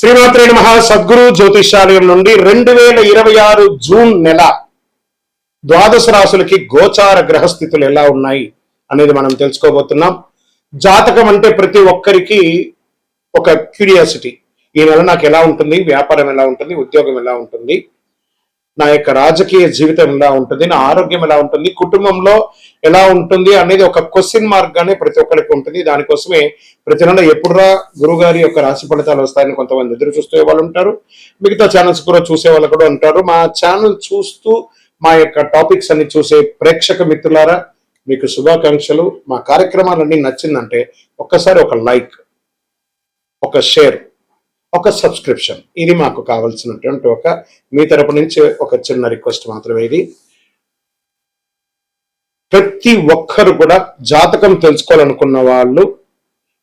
శ్రీమాత్రే నమః. సద్గురు జ్యోతిషాలయం నుండి 2026 జూన్ నెల ద్వాదశ రాశులకి గోచార గ్రహస్థితులు ఎలా ఉన్నాయి అనేది మనం తెలుసుకోబోతున్నాం. జాతకం అంటే ప్రతి ఒక్కరికి ఒక క్యూరియాసిటీ. ఈ నెల నాకు ఎలా ఉంటుంది, వ్యాపారం ఎలా ఉంటుంది, ఉద్యోగం ఎలా ఉంటుంది, నా యొక్క రాజకీయ జీవితం ఎలా ఉంటుంది, నా ఆరోగ్యం ఎలా ఉంటుంది, కుటుంబంలో ఎలా ఉంటుంది అనేది ఒక క్వశ్చన్ మార్క్ గానే ప్రతి ఒక్కరికి ఉంటుంది. దానికోసమే ప్రతి నెల ఎప్పుడురా గురుగారి యొక్క రాశి ఫలితాలు వస్తాయని కొంతమంది ఎదురు చూసే వాళ్ళు ఉంటారు. మిగతా ఛానల్స్ కూడా చూసే వాళ్ళు కూడా ఉంటారు. మా ఛానల్ చూస్తూ మా యొక్క టాపిక్స్ అన్ని చూసే ప్రేక్షక మిత్రులారా, మీకు శుభాకాంక్షలు. మా కార్యక్రమాలన్నీ నచ్చిందంటే ఒక్కసారి ఒక లైక్, ఒక షేర్, ఒక సబ్స్క్రిప్షన్, ఇది మాకు కావాల్సినటువంటి మీ తరపు నుంచి ఒక చిన్న రిక్వెస్ట్ మాత్రమే. ఇది ప్రతి ఒక్కరు కూడా జాతకం తెలుసుకోవాలనుకున్న వాళ్ళు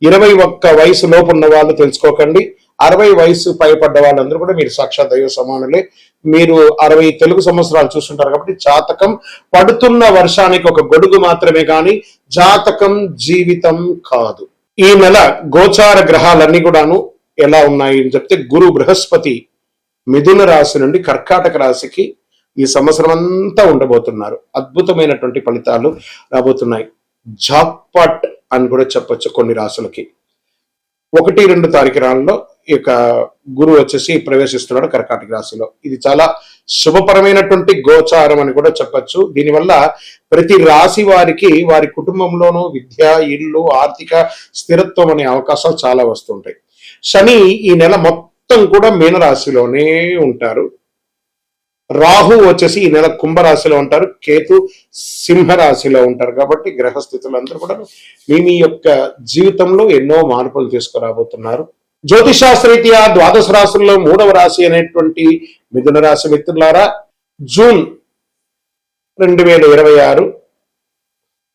21 వయసు లోపు ఉన్న వాళ్ళు తెలుసుకోకండి. 60 వయసు పైపడ్డ వాళ్ళందరూ కూడా మీరు సాక్షాత్ దైవ సమానులే. మీరు 60 తెలుగు సంవత్సరాలు చూస్తుంటారు కాబట్టి జాతకం పడుతున్న వర్షానికి ఒక గొడుగు మాత్రమే కానీ జాతకం జీవితం కాదు. ఈ నెల గోచార గ్రహాలన్నీ కూడాను ఎలా ఉన్నాయి అని చెప్తే, గురు బృహస్పతి మిథున రాశి నుండి కర్కాటక రాశికి ఈ సంవత్సరం అంతా ఉండబోతున్నారు. అద్భుతమైనటువంటి ఫలితాలు రాబోతున్నాయి. జాక్పాట్ అని కూడా చెప్పొచ్చు కొన్ని రాశులకి. 1-2 తారీఖులలో ఈ యొక్క గురువు వచ్చేసి ప్రవేశిస్తున్నాడు కర్కాటక రాశిలో. ఇది చాలా శుభపరమైనటువంటి గోచారం అని కూడా చెప్పచ్చు. దీనివల్ల ప్రతి రాశి వారికి వారి కుటుంబంలోనూ విద్య, ఇల్లు, ఆర్థిక స్థిరత్వం అనే అవకాశాలు చాలా వస్తుంటాయి. శని ఈ నెల మొత్తం కూడా మీనరాశిలోనే ఉంటారు. రాహు వచ్చేసి ఈ నెల కుంభరాశిలో ఉంటారు. కేతు సింహరాశిలో ఉంటారు. కాబట్టి గ్రహస్థితులందరూ కూడా మీ యొక్క జీవితంలో ఎన్నో మార్పులు తీసుకురాబోతున్నారు. జ్యోతిషాస్త్రరీత్యా ద్వాదశ రాశుల్లో 3వ రాశి అనేటువంటి మిథున రాశి మిత్రులారా, జూన్ 2026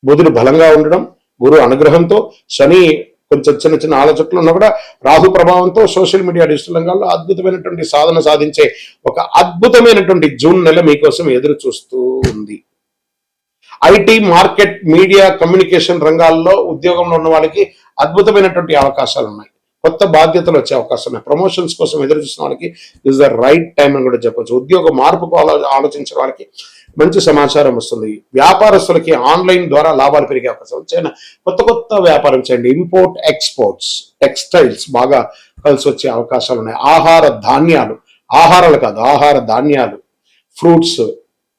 బుధుడు బలంగా ఉండడం, గురు అనుగ్రహంతో, శని కొంచెం చిన్న చిన్న ఆలోచనలు ఉన్నా కూడా రాహు ప్రభావంతో సోషల్ మీడియా డిజిటల్ రంగాల్లో అద్భుతమైనటువంటి సాధన సాధించే ఒక అద్భుతమైనటువంటి జూన్ నెల మీకోసం ఎదురు చూస్తూ ఉంది. ఐటీ, మార్కెట్, మీడియా, కమ్యూనికేషన్ రంగాల్లో ఉద్యోగంలో ఉన్న వాళ్ళకి అద్భుతమైనటువంటి అవకాశాలు ఉన్నాయి. కొత్త బాధ్యతలు వచ్చే అవకాశం ఉన్నాయి. ప్రమోషన్స్ కోసం ఎదురు చూసిన వాళ్ళకి ఇస్ ద రైట్ టైం అని కూడా చెప్పొచ్చు. ఉద్యోగ మార్పుకు ఆలోచించిన వాళ్ళకి మంచి సమాచారం వస్తుంది. వ్యాపారస్తులకి ఆన్లైన్ ద్వారా లాభాలు పెరిగే అవకాశం వచ్చాయి. కొత్త వ్యాపారం చేయండి. ఇంపోర్ట్, ఎక్స్పోర్ట్స్, టెక్స్టైల్స్ బాగా కలిసి వచ్చే అవకాశాలు ఉన్నాయి. ఆహార ధాన్యాలు, ఫ్రూట్స్,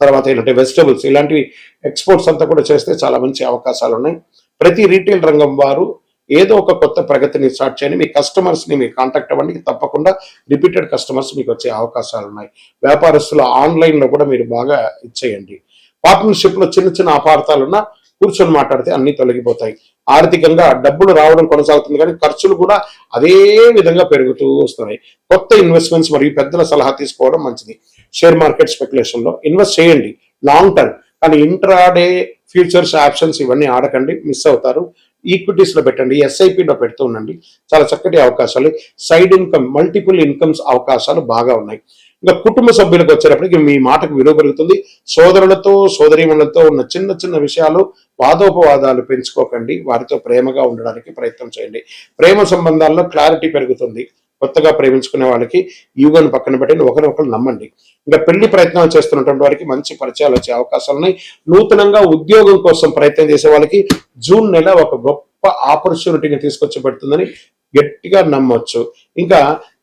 తర్వాత ఏంటంటే వెజిటబుల్స్, ఇలాంటివి ఎక్స్పోర్ట్స్ అంతా కూడా చేస్తే చాలా మంచి అవకాశాలు ఉన్నాయి. ప్రతి రీటైల్ రంగం వారు ఏదో ఒక కొత్త ప్రగతిని స్టార్ట్ చేయండి. మీ కస్టమర్స్ ని మీరు కాంటాక్ట్ అవ్వండి. తప్పకుండా రిపీటెడ్ కస్టమర్స్ మీకు వచ్చే అవకాశాలు ఉన్నాయి. వ్యాపారస్తులు ఆన్లైన్ లో కూడా మీరు బాగా ఇచ్చేయండి. పార్ట్నర్షిప్ లో చిన్న చిన్న అపార్థాలున్నా కూర్చొని మాట్లాడితే అన్ని తొలగిపోతాయి. ఆర్థికంగా డబ్బులు రావడం కొనసాగుతుంది, కానీ ఖర్చులు కూడా అదే విధంగా పెరుగుతూ వస్తున్నాయి. కొత్త ఇన్వెస్ట్మెంట్స్ మరియు పెద్దల సలహా తీసుకోవడం మంచిది. షేర్ మార్కెట్ స్పెక్యులేషన్ లో ఇన్వెస్ట్ చేయండి లాంగ్ టర్మ్, కానీ ఇంట్రాడే, ఫ్యూచర్స్, ఆప్షన్స్ ఇవన్నీ ఆడకండి, మిస్ అవుతారు. ఈక్విటీస్ లో పెట్టండి, ఎస్ఐపిలో పెడుతూ ఉండండి. చాలా చక్కటి అవకాశాలు. సైడ్ ఇన్కమ్, మల్టిపుల్ ఇన్కమ్స్ అవకాశాలు బాగా ఉన్నాయి. ఇంకా కుటుంబ సభ్యులకు వచ్చేటప్పటికి మీ మాటకు విలువ పెరుగుతుంది. సోదరులతో, సోదరీమణులతో ఉన్న చిన్న చిన్న విషయాలు, వాదోపవాదాలు పెంచుకోకండి. వారితో ప్రేమగా ఉండడానికి ప్రయత్నం చేయండి. ప్రేమ సంబంధాల్లో క్లారిటీ పెరుగుతుంది. కొత్తగా ప్రేమించుకునే వాళ్ళకి యుగను పక్కన పెట్టండి, ఒకరినొకరు నమ్మండి. ఇంకా పెళ్లి ప్రయత్నాలు చేస్తున్నటువంటి వారికి మంచి పరిచయాలు వచ్చే అవకాశాలు ఉన్నాయి. నూతనంగా ఉద్యోగం కోసం ప్రయత్నం చేసే వాళ్ళకి జూన్ నెల ఒక గొప్ప ఆపర్చునిటీని తీసుకొచ్చి పెడుతుందని గట్టిగా నమ్మొచ్చు. ఇంకా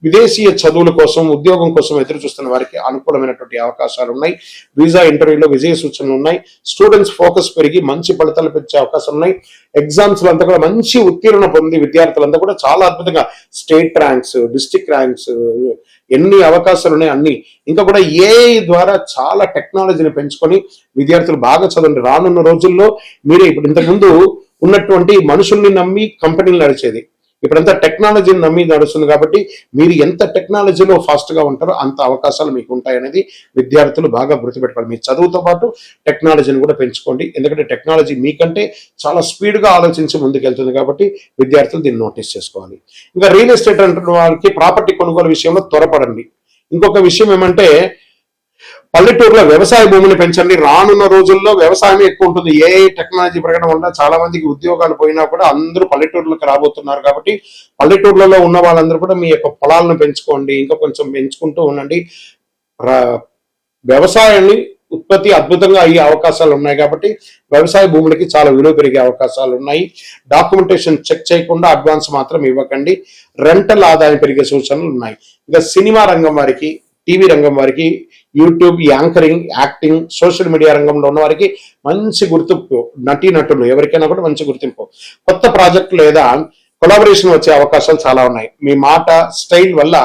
విదేశీయ చదువుల కోసం, ఉద్యోగం కోసం ఎదురు చూస్తున్న వారికి అనుకూలమైనటువంటి అవకాశాలు ఉన్నాయి. వీసా ఇంటర్వ్యూలో విజయ సూచనలు ఉన్నాయి. స్టూడెంట్స్ ఫోకస్ పెరిగి మంచి ఫలితాలు పెంచే అవకాశం ఉన్నాయి. ఎగ్జామ్స్ అంతా కూడా మంచి ఉత్తీర్ణ పొంది విద్యార్థులంతా కూడా చాలా అద్భుతంగా స్టేట్ ర్యాంక్స్, డిస్ట్రిక్ట్ ర్యాంక్స్, ఎన్ని అవకాశాలు ఉన్నాయి అన్ని. ఇంకా కూడా ఏఐ ద్వారా చాలా టెక్నాలజీని పెంచుకొని విద్యార్థులు బాగా చదవండి. రానున్న రోజుల్లో మీరే ఇప్పుడు ఇంతకుముందు ఉన్నటువంటి మనుషుల్ని నమ్మి కంపెనీలు నడిచేది, ఇప్పుడంతా టెక్నాలజీని నమ్మి నడుస్తుంది. కాబట్టి మీరు ఎంత టెక్నాలజీలో ఫాస్ట్ గా ఉంటారో అంత అవకాశాలు మీకు ఉంటాయనేది విద్యార్థులు బాగా గుర్తుపెట్టుకోవాలి. మీ చదువుతో పాటు టెక్నాలజీని కూడా పెంచుకోండి. ఎందుకంటే టెక్నాలజీ మీకంటే చాలా స్పీడ్ గా ఆలోచించి ముందుకెళ్తుంది. కాబట్టి విద్యార్థులు దీన్ని నోటీస్ చేసుకోవాలి. ఇంకా రియల్ ఎస్టేట్ అంటున్న వాళ్ళకి ప్రాపర్టీ కొనుగోలు విషయంలో త్వరపడండి. ఇంకొక విషయం ఏమంటే, పల్లెటూరులో వ్యవసాయ భూమిని పెంచండి. రానున్న రోజుల్లో వ్యవసాయం ఎక్కువ ఉంటుంది. ఏ టెక్నాలజీ పెరగడం వల్ల చాలా మందికి ఉద్యోగాలు పోయినా కూడా అందరూ పల్లెటూరులకు రాబోతున్నారు. కాబట్టి పల్లెటూర్లలో ఉన్న వాళ్ళందరూ కూడా మీ యొక్క పొలాలను పెంచుకోండి, ఇంకా కొంచెం పెంచుకుంటూ ఉండండి. వ్యవసాయాన్ని ఉత్పత్తి అద్భుతంగా అయ్యే అవకాశాలు ఉన్నాయి. కాబట్టి వ్యవసాయ భూములకి చాలా విలువ పెరిగే అవకాశాలు ఉన్నాయి. డాక్యుమెంటేషన్ చెక్ చేయకుండా అడ్వాన్స్ మాత్రం ఇవ్వకండి. రెంటల్ ఆదాయం పెరిగే సూచనలు ఉన్నాయి. ఇంకా సినిమా రంగం వారికి, టీవీ రంగం వారికి, YouTube, anchoring, acting, social media రంగంలో ఉన్న వారికి మంచి గుర్తింపు, నటీనటులు ఎవరికైనా కూడా మంచి గుర్తింపు, కొత్త ప్రాజెక్ట్ లేదా కొలాబరేషన్ వచ్చే అవకాశాలు చాలా ఉన్నాయి. మీ మాట, స్టైల్ వల్ల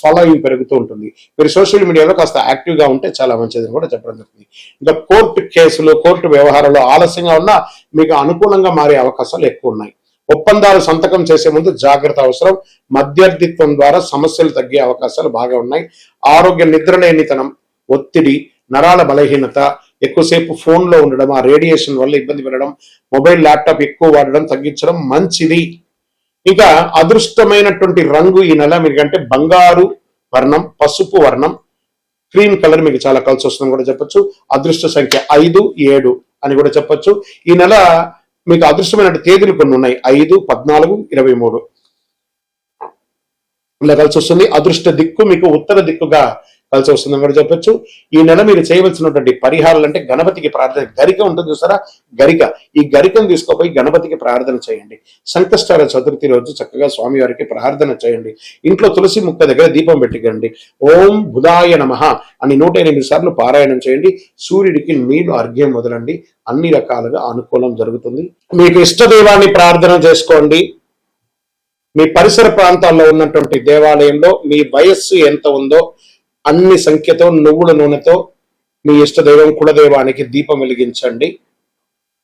ఫాలోయింగ్ పెరుగుతూ ఉంటుంది. మీరు సోషల్ మీడియాలో కాస్త యాక్టివ్గా ఉంటే చాలా మంచిదని కూడా చెప్పడం జరుగుతుంది. ఇంకా కోర్టు కేసులు, కోర్టు వ్యవహారాలు ఆలస్యంగా ఉన్నా మీకు అనుకూలంగా మారే అవకాశాలు ఎక్కువ ఉన్నాయి. ఒప్పందాలు సంతకం చేసే ముందు జాగ్రత్త అవసరం. మధ్యవర్తిత్వం ద్వారా సమస్యలు తగ్గే అవకాశాలు బాగా ఉన్నాయి. ఆరోగ్య నిద్రలేనితనం, ఒత్తిడి, నరాల బలహీనత, ఎక్కువసేపు ఫోన్లో ఉండడం, ఆ రేడియేషన్ వల్ల ఇబ్బంది పడడం, మొబైల్, ల్యాప్టాప్ ఎక్కువ వాడడం తగ్గించడం మంచిది. ఇంకా అదృష్టమైనటువంటి రంగు ఈ నెల మీకంటే బంగారు వర్ణం, పసుపు వర్ణం, క్రీమ్ కలర్ మీకు చాలా కలిసి వస్తుందని కూడా చెప్పొచ్చు. అదృష్ట సంఖ్య 5, 7 అని కూడా చెప్పొచ్చు. ఈ నెల మీకు అదృష్టమైన తేదీలు కొన్ని ఉన్నాయి. 5, 14, 23 ఇలా కలిసి వస్తుంది. అదృష్ట దిక్కు మీకు ఉత్తర దిక్కుగా కలిసి వస్తుందని కూడా చెప్పొచ్చు. ఈ నెల మీరు చేయవలసినటువంటి పరిహారాలు అంటే గణపతికి ప్రార్థన, గరిక ఉంటుంది చూసారా, గరిక, ఈ గరికను తీసుకుపోయి గణపతికి ప్రార్థన చేయండి. సంకష్టాల చతుర్థి రోజు చక్కగా స్వామివారికి ప్రార్థన చేయండి. ఇంట్లో తులసి ముక్క దగ్గర దీపం పెట్టికండి. ఓం బుధాయ నమః అని 108 సార్లు పారాయణం చేయండి. సూర్యుడికి నీళ్లు అర్ఘ్యం మొదలండి. అన్ని రకాలుగా అనుకూలం జరుగుతుంది. మీకు ఇష్టదైవాన్ని ప్రార్థన చేసుకోండి. మీ పరిసర ప్రాంతాల్లో ఉన్నటువంటి దేవాలయంలో మీ వయస్సు ఎంత ఉందో అన్ని సంఖ్యతో నువ్వుల నూనెతో మీ ఇష్టదైవం కులదైవానికి దీపం వెలిగించండి.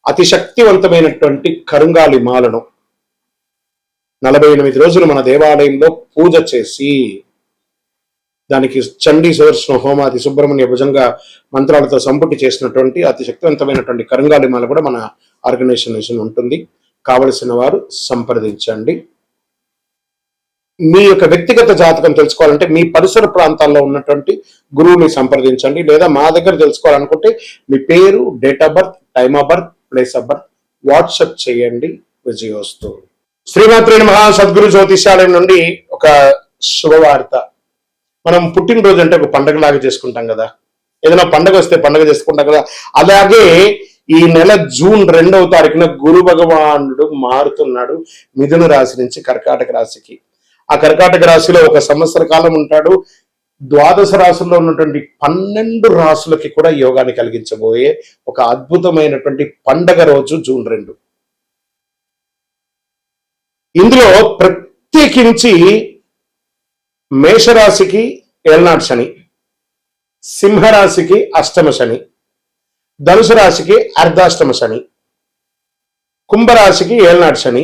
అతి శక్తివంతమైనటువంటి కరుంగాలి మాలను 48 రోజులు మన దేవాలయంలో పూజ చేసి దానికి చండీ సుదర్శన హోమాది సుబ్రహ్మణ్య భుజంగా మంత్రాలతో సంపుటి చేసినటువంటి అతి శక్తివంతమైనటువంటి కరుంగాలి మాల కూడా మన ఆర్గనైజేషన్ ఉంటుంది. కావలసిన వారు సంప్రదించండి. మీ యొక్క వ్యక్తిగత జాతకం తెలుసుకోవాలంటే మీ పరిసర ప్రాంతాల్లో ఉన్నటువంటి గురువుని సంప్రదించండి. లేదా మా దగ్గర తెలుసుకోవాలనుకుంటే మీ పేరు, date of birth, time of birth, place of birth WhatsApp చేయండి. విజయోస్తు. శ్రీమాత్రే నమః. సద్గురు జ్యోతిషాలయం నుండి ఒక శుభవార్త. మనం పుట్టినరోజు అంటే ఒక పండగలాగా చేసుకుంటాం కదా, ఏదైనా పండగ వస్తే పండగ చేసుకుంటాం కదా, అలాగే ఈ నెల జూన్ 2వ తారీఖున గురు భగవానుడు మారుతున్నాడు మిథున రాశి నుంచి కర్కాటక రాశికి. ఆ కర్కాటక రాశిలో ఒక సంవత్సర కాలం ఉంటాడు. ద్వాదశ రాశుల్లో ఉన్నటువంటి 12 రాశులకి కూడా యోగాన్ని కలిగించబోయే ఒక అద్భుతమైనటువంటి పండగ రోజు జూన్ 2. ఇందులో ప్రత్యేకించి మేషరాశికి ఏళ్నాడు శని, సింహరాశికి అష్టమ శని, ధనుసు రాశికి అర్ధాష్టమ శని, కుంభరాశికి ఏళ్నాడు శని,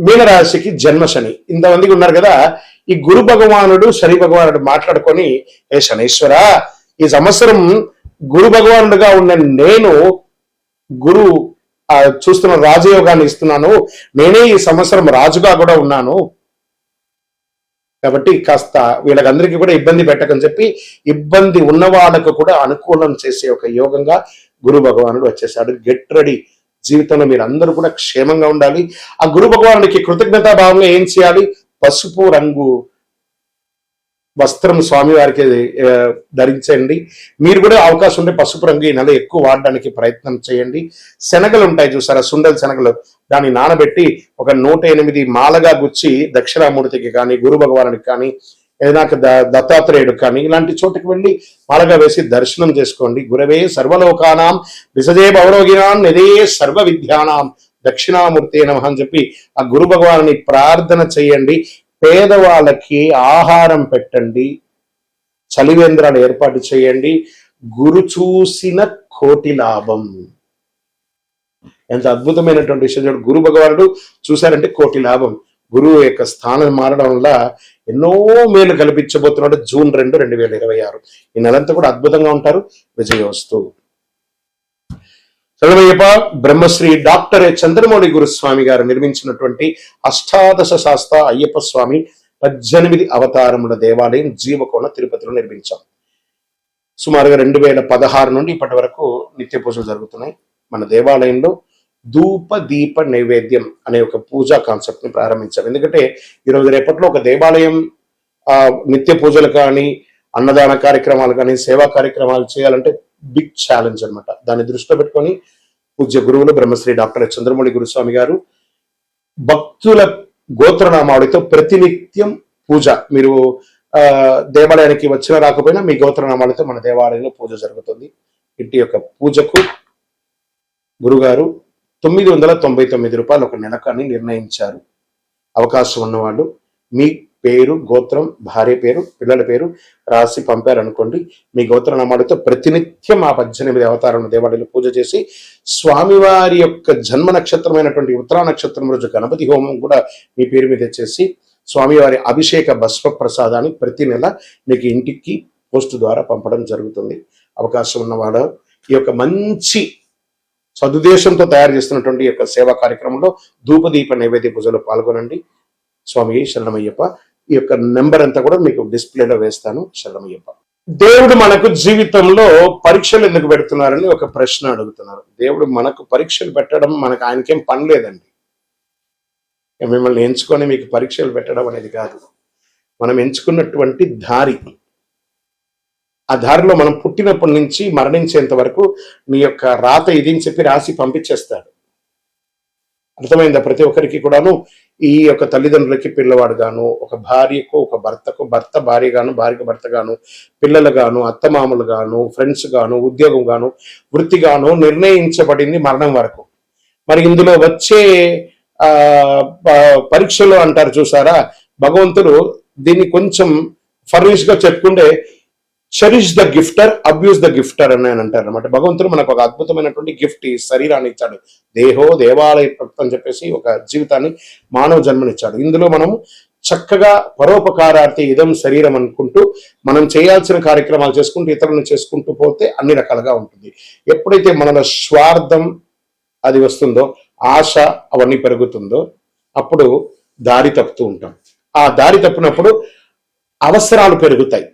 మీనరాశికి జన్మ శని. ఇంతమందికి ఉన్నారు కదా. ఈ గురు భగవానుడు శని భగవానుడు మాట్లాడుకొని, ఏ శనీశ్వర, ఈ సంవత్సరం గురు భగవానుడుగా ఉన్న నేను గురు చూస్తున్న రాజయోగాన్ని ఇస్తున్నాను, నేనే ఈ సంవత్సరం రాజుగా కూడా ఉన్నాను, కాబట్టి కాస్త వీళ్ళకందరికీ కూడా ఇబ్బంది పెట్టకని చెప్పి ఇబ్బంది ఉన్న వాళ్ళకు కూడా అనుకూలం చేసే ఒక యోగంగా గురు భగవానుడు వచ్చేసాడు. Get ready. జీవితంలో మీరు అందరూ కూడా క్షేమంగా ఉండాలి. ఆ గురు భగవానుడికి కృతజ్ఞతా భావంగా ఏం చేయాలి? పసుపు రంగు వస్త్రం స్వామివారికి ధరించండి. మీరు కూడా అవకాశం ఉంటే పసుపు రంగు ఈ నెల ఎక్కువ వాడడానికి ప్రయత్నం చేయండి. శనగలు ఉంటాయి చూసారా, సుండల శనగలు, దాన్ని నానబెట్టి ఒక 108 మాలగా గుచ్చి దక్షిణామూర్తికి కానీ, గురు భగవానుడికి కానీ, ఏదైనా దత్తాత్రేయుడు కానీ ఇలాంటి చోటుకి వెళ్ళి మాలగా వేసి దర్శనం చేసుకోండి. గురవే సర్వలోకానాం విసజే భవరోగినాం నిదే సర్వ విద్యానాం దక్షిణామూర్తి నమః అని చెప్పి ఆ గురు భగవానుని ప్రార్థన చేయండి. పేదవాళ్ళకి ఆహారం పెట్టండి. చలివేంద్రాలు ఏర్పాటు చేయండి. గురు చూసిన కోటి లాభం. ఎంత అద్భుతమైనటువంటి విషయం. గురు భగవానుడు చూశారంటే కోటి లాభం. గురువు యొక్క స్థానం మారడం వల్ల ఎన్నో మేలు కల్పించబోతున్నాడు. జూన్ 2, 2026 ఈ నెలంతా కూడా అద్భుతంగా ఉంటారు. విజయోస్తు. చదవయ్యప్ప. బ్రహ్మశ్రీ డాక్టర్ చంద్రమౌళి గురుస్వామి గారు నిర్మించినటువంటి అష్టాదశ శాస్త్ర అయ్యప్ప స్వామి 18 అవతారముల దేవాలయం జీవకోణ తిరుపతిలో నిర్మించాం. సుమారుగా 2016 నుండి ఇప్పటి వరకు నిత్య పూజలు జరుగుతున్నాయి. మన దేవాలయంలో ధూప దీప నైవేద్యం అనే ఒక పూజా కాన్సెప్ట్ ని ప్రారంభించారు. ఎందుకంటే ఈరోజు రేపట్లో ఒక దేవాలయం నిత్య పూజలు కానీ, అన్నదాన కార్యక్రమాలు కానీ, సేవా కార్యక్రమాలు చేయాలంటే బిగ్ ఛాలెంజ్ అన్నమాట. దాన్ని దృష్టిలో పెట్టుకొని పూజ్య గురువులు బ్రహ్మశ్రీ డాక్టర్ చంద్రమౌళి గురుస్వామి గారు భక్తుల గోత్రనామావళితో ప్రతినిత్యం పూజ, మీరు దేవాలయానికి వచ్చినా రాకపోయినా మీ గోత్రనామాలతో మన దేవాలయంలో పూజ జరుగుతుంది. ఇంటి యొక్క పూజకు గురుగారు 999 రూపాయలు ఒక నెలకని నిర్ణయించారు. అవకాశం ఉన్నవాళ్ళు మీ పేరు, గోత్రం, భార్య పేరు, పిల్లల పేరు రాసి పంపారనుకోండి. మీ గోత్రనామాలతో ప్రతినిత్యం ఆ 18 అవతారం దేవాలయంలో పూజ చేసి స్వామివారి యొక్క జన్మ నక్షత్రమైనటువంటి ఉత్తరా నక్షత్రం రోజు గణపతి హోమం కూడా మీ పేరు మీద చేసి స్వామివారి అభిషేక భస్మ ప్రసాదాన్ని ప్రతి నెల మీకు ఇంటికి పోస్ట్ ద్వారా పంపడం జరుగుతుంది. అవకాశం ఉన్నవాడు ఈ యొక్క మంచి సదుద్దేశంతో తయారు చేస్తున్నటువంటి యొక్క సేవా కార్యక్రమంలో ధూపదీప నైవేద్య పూజలో పాల్గొనండి. స్వామి శరణమయ్యప్ప. ఈ యొక్క నెంబర్ అంతా కూడా మీకు డిస్ప్లేలో వేస్తాను. శరణమయ్యప్ప. దేవుడు మనకు జీవితంలో పరీక్షలు ఎందుకు పెడుతున్నారని ఒక ప్రశ్న అడుగుతున్నారు. దేవుడు మనకు పరీక్షలు పెట్టడం మనకు ఆయనకేం పని లేదండి. మిమ్మల్ని ఎంచుకొని మీకు పరీక్షలు పెట్టడం అనేది కాదు. మనం ఎంచుకున్నటువంటి దారి, ఆ దారిలో మనం పుట్టినప్పటి నుంచి మరణించేంత వరకు నీ యొక్క రాత ఇది అని చెప్పి రాసి పంపించేస్తాడు. అర్థమైందా? ప్రతి ఒక్కరికి కూడాను ఈ యొక్క తల్లిదండ్రులకి పిల్లవాడు గాను, ఒక భార్యకు ఒక భర్తకు భర్త భార్య గాను, భార్యకు భర్త గాను, పిల్లలు గాను, అత్తమామలు గాను, ఫ్రెండ్స్ గాను, ఉద్యోగం గాను, వృత్తి గాను నిర్ణయించబడింది మరణం వరకు. మరి ఇందులో వచ్చే పరీక్షలు అంటారు చూసారా, భగవంతుడు దీన్ని కొంచెం ఫర్నిష్ గా చెప్పుకుంటే చెరిష్ ద గిఫ్టర్, అబ్యూస్ ద గిఫ్టర్ అని అంటారు అనమాట. భగవంతుడు మనకు ఒక అద్భుతమైనటువంటి గిఫ్ట్, ఈ శరీరాన్ని ఇచ్చాడు. దేహో దేవాలయ భక్తం అని చెప్పేసి ఒక జీవితాన్ని, మానవ జన్మనిచ్చాడు. ఇందులో మనం చక్కగా పరోపకారార్థి ఇదం శరీరం అనుకుంటూ మనం చేయాల్సిన కార్యక్రమాలు చేసుకుంటూ ఇతరులను చేసుకుంటూ పోతే అన్ని రకాలుగా ఉంటుంది. ఎప్పుడైతే మనలో స్వార్థం అది వస్తుందో, ఆశ అవన్నీ పెరుగుతుందో, అప్పుడు దారి తప్పుతూ ఉంటాం. ఆ దారి తప్పినప్పుడు అవసరాలు పెరుగుతాయి.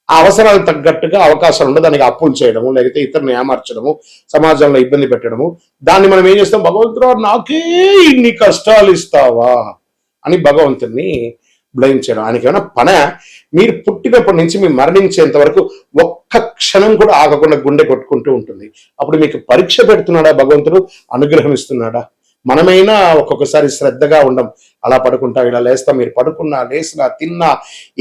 ఆ అవసరాలకు తగ్గట్టుగా అవకాశాలు ఉండదు. దానికి అప్పులు చేయడము, లేకపోతే ఇతరులను ఏమార్చడము, సమాజంలో ఇబ్బంది పెట్టడము. దాన్ని మనం ఏం చేస్తాం? భగవంతుడు నాకే ఇన్ని కష్టాలు ఇస్తావా అని భగవంతుడిని బ్లేమ్ చేయడం. ఆయనకి ఏమైనా పన? మీరు పుట్టినప్పటి నుంచి మీరు మరణించేంత వరకు ఒక్క క్షణం కూడా ఆగకుండా గుండె కొట్టుకుంటూ ఉంటుంది. అప్పుడు మీకు పరీక్ష పెడుతున్నాడా భగవంతుడు? అనుగ్రహం ఇస్తున్నాడా? మనమైనా ఒక్కొక్కసారి శ్రద్ధగా ఉండం. అలా పడుకుంటా, ఇలా లేస్తాం. మీరు పడుకున్నా, లేసినా, తిన్నా,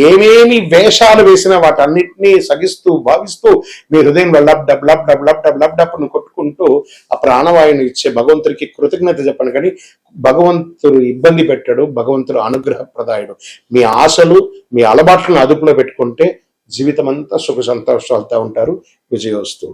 ఏమేమి వేషాలు వేసినా వాటన్నిటినీ సగిస్తూ భావిస్తూ మీ హృదయంలో lub dub lub dub lub dub lub డబ్ను కొట్టుకుంటూ ఆ ప్రాణవాయుని ఇచ్చే భగవంతుడికి కృతజ్ఞత చెప్పండి. కానీ భగవంతుడు ఇబ్బంది పెట్టాడు, భగవంతుడు అనుగ్రహప్రదాయుడు. మీ ఆశలు, మీ అలవాట్లను అదుపులో పెట్టుకుంటే జీవితం అంతా సుఖ సంతోషాలతో ఉంటారు. విజయోస్తు.